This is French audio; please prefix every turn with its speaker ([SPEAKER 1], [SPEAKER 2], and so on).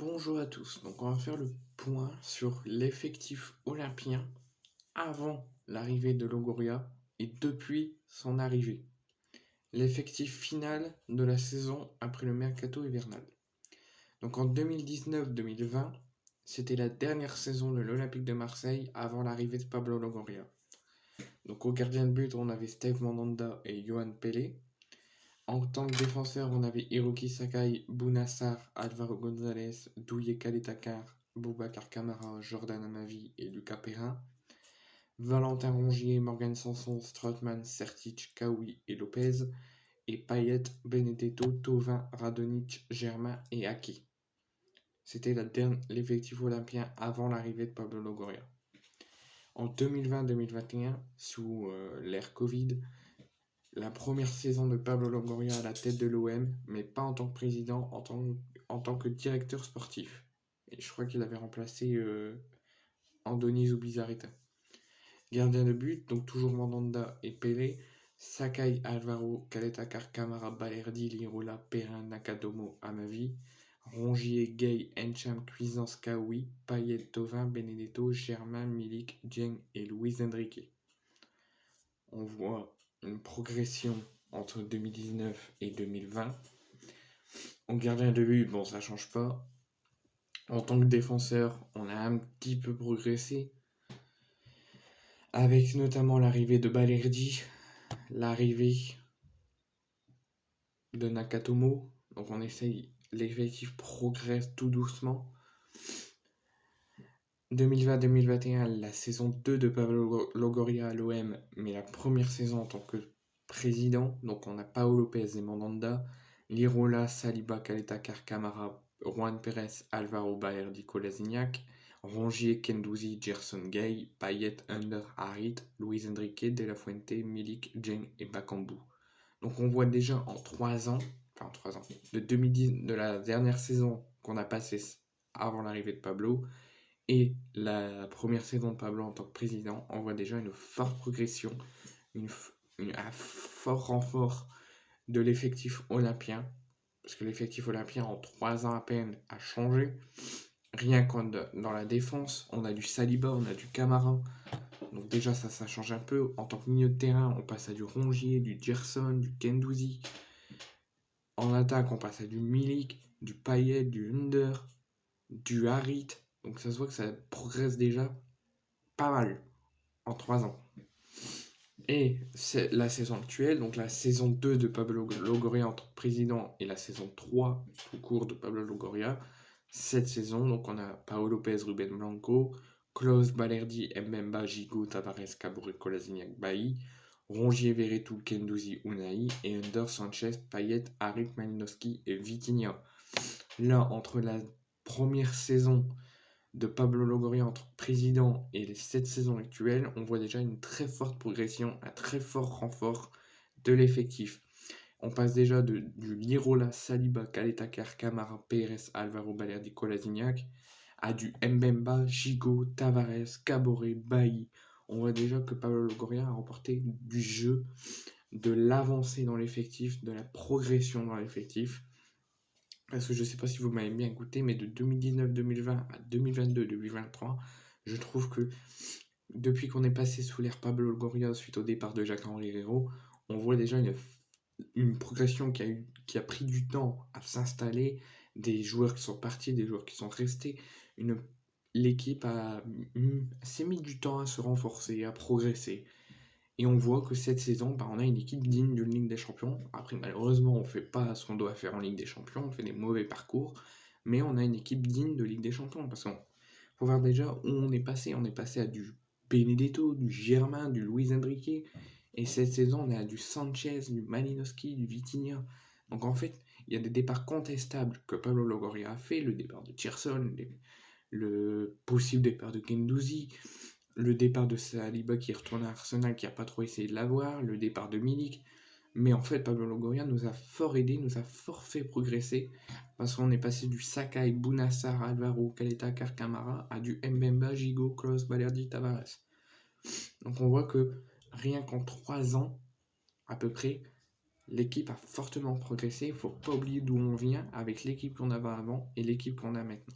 [SPEAKER 1] Bonjour à tous, donc on va faire le point sur l'effectif olympien avant l'arrivée de Longoria et depuis son arrivée. L'effectif final de la saison après le mercato hivernal. Donc en 2019-2020, c'était la dernière saison de l'Olympique de Marseille avant l'arrivée de Pablo Longoria. Donc au gardien de but, on avait Steve Mandanda et Yohan Pelé. En tant que défenseur, on avait Hiroki Sakai, Bounassar, Alvaro González, Douye Kaletakar, Boubacar Kamara, Jordan Amavi et Lucas Perrin. Valentin Rongier, Morgan Sanson, Strootman, Sertic, Kaoui et Lopez. Et Payet, Benedetto, Thauvin, Radonjic, Germain et Ake. C'était l'effectif olympien avant l'arrivée de Pablo Longoria. En 2020-2021, sous l'ère Covid, la première saison de Pablo Longoria à la tête de l'OM, mais pas en tant que président, en tant que directeur sportif. Et je crois qu'il avait remplacé Andoni Zubizarreta. Gardien de but, donc toujours Mandanda et Pelé, Sakai, Alvaro, Kaletakar, Kamara, Balerdi, Lirola, Perrin, Nakadomo, Amavi, Rongier, Gay, Encham, Cuisance, Kaoui, Payet, Thauvin, Benedetto, Germain, Milik, Dieng et Luis Enrique. On voit une progression entre 2019 et 2020. En gardien de but, bon, ça change pas. En tant que défenseur, on a un petit peu progressé. Avec notamment l'arrivée de Balerdi, l'arrivée de Nakatomo. Donc on essaye, l'effectif progresse tout doucement. 2020-2021, la saison 2 de Pablo Longoria à l'OM, mais la première saison en tant que président. Donc on a Paolo Lopez et Mandanda, Lirola, Saliba, Kaletakar, Kamara, Juan Pérez, Alvaro Balerdi, Kolasinac, Rongier, Kendouzi, Gerson Gay, Payet, Under, Harit, Luis Enrique, De La Fuente, Milik, Dieng et Bakambu. Donc on voit déjà en 3 ans, de 2010, de la dernière saison qu'on a passée avant l'arrivée de Pablo, et la première saison de Pablo en tant que président, on voit déjà une forte progression, un fort renfort de l'effectif olympien, parce que l'effectif olympien en 3 ans à peine a changé. Rien qu'en dans la défense, on a du Saliba, on a du Camara, donc déjà ça change un peu. En tant que milieu de terrain, on passe à du Rongier, du Gerson, du Kendouzi. En attaque, on passe à du Milik, du Payet, du Under, du Harit. Donc ça se voit que ça progresse déjà pas mal en 3 ans. Et c'est la saison actuelle, donc la saison 2 de Pablo Longoria en tant que président et la saison 3 tout court de Pablo Longoria. Cette saison, donc on a Paolo Lopez, Ruben Blanco, Klaus, Balerdi, Mbemba, Gigot, Tavares, Caboret, Kolasinac, Bailly, Rongier, Verretou, Kendouzi, Unai et Under, Sanchez, Payet, Harit, Malinowski et Vitinha. Là, entre la première saison de Pablo Longoria en tant que président et cette saison actuelle, on voit déjà une très forte progression, un très fort renfort de l'effectif. On passe déjà du Lirola, Saliba, Kaletakar, Kamara, Pérez, Alvaro Balerdi, Kolasinac à du Mbemba, Gigot, Tavares, Caboret, Bailly. On voit déjà que Pablo Longoria a remporté du jeu, de l'avancée dans l'effectif, de la progression dans l'effectif. Parce que je ne sais pas si vous m'avez bien écouté, mais de 2019-2020 à 2022-2023, je trouve que depuis qu'on est passé sous l'ère Pablo Longoria suite au départ de Jacques-Henri Herrero, on voit déjà une progression qui a pris du temps à s'installer, des joueurs qui sont partis, des joueurs qui sont restés. L'équipe s'est mis du temps à se renforcer, à progresser. Et on voit que cette saison, on a une équipe digne d'une Ligue des Champions. Après, malheureusement, on ne fait pas ce qu'on doit faire en Ligue des Champions, on fait des mauvais parcours, mais on a une équipe digne de Ligue des Champions. Parce qu'il faut voir déjà où on est passé. On est passé à du Benedetto, du Germain, du Luis Enrique. Et cette saison, on est à du Sanchez, du Malinowski, du Vitinha. Donc en fait, il y a des départs contestables que Pablo Longoria a fait. Le départ de Tierson, le possible départ de Guendouzi, le départ de Saliba qui retourne à Arsenal, qui n'a pas trop essayé de l'avoir, le départ de Milik. Mais en fait, Pablo Longoria nous a fort aidé, nous a fort fait progresser, parce qu'on est passé du Sakai, Bounassar, Alvaro, Kaletakar, Kamara à du Mbemba, Gigot, Klaus, Balerdi, Tavares. Donc on voit que rien qu'en 3 ans, à peu près, l'équipe a fortement progressé. Il ne faut pas oublier d'où on vient avec l'équipe qu'on avait avant et l'équipe qu'on a maintenant.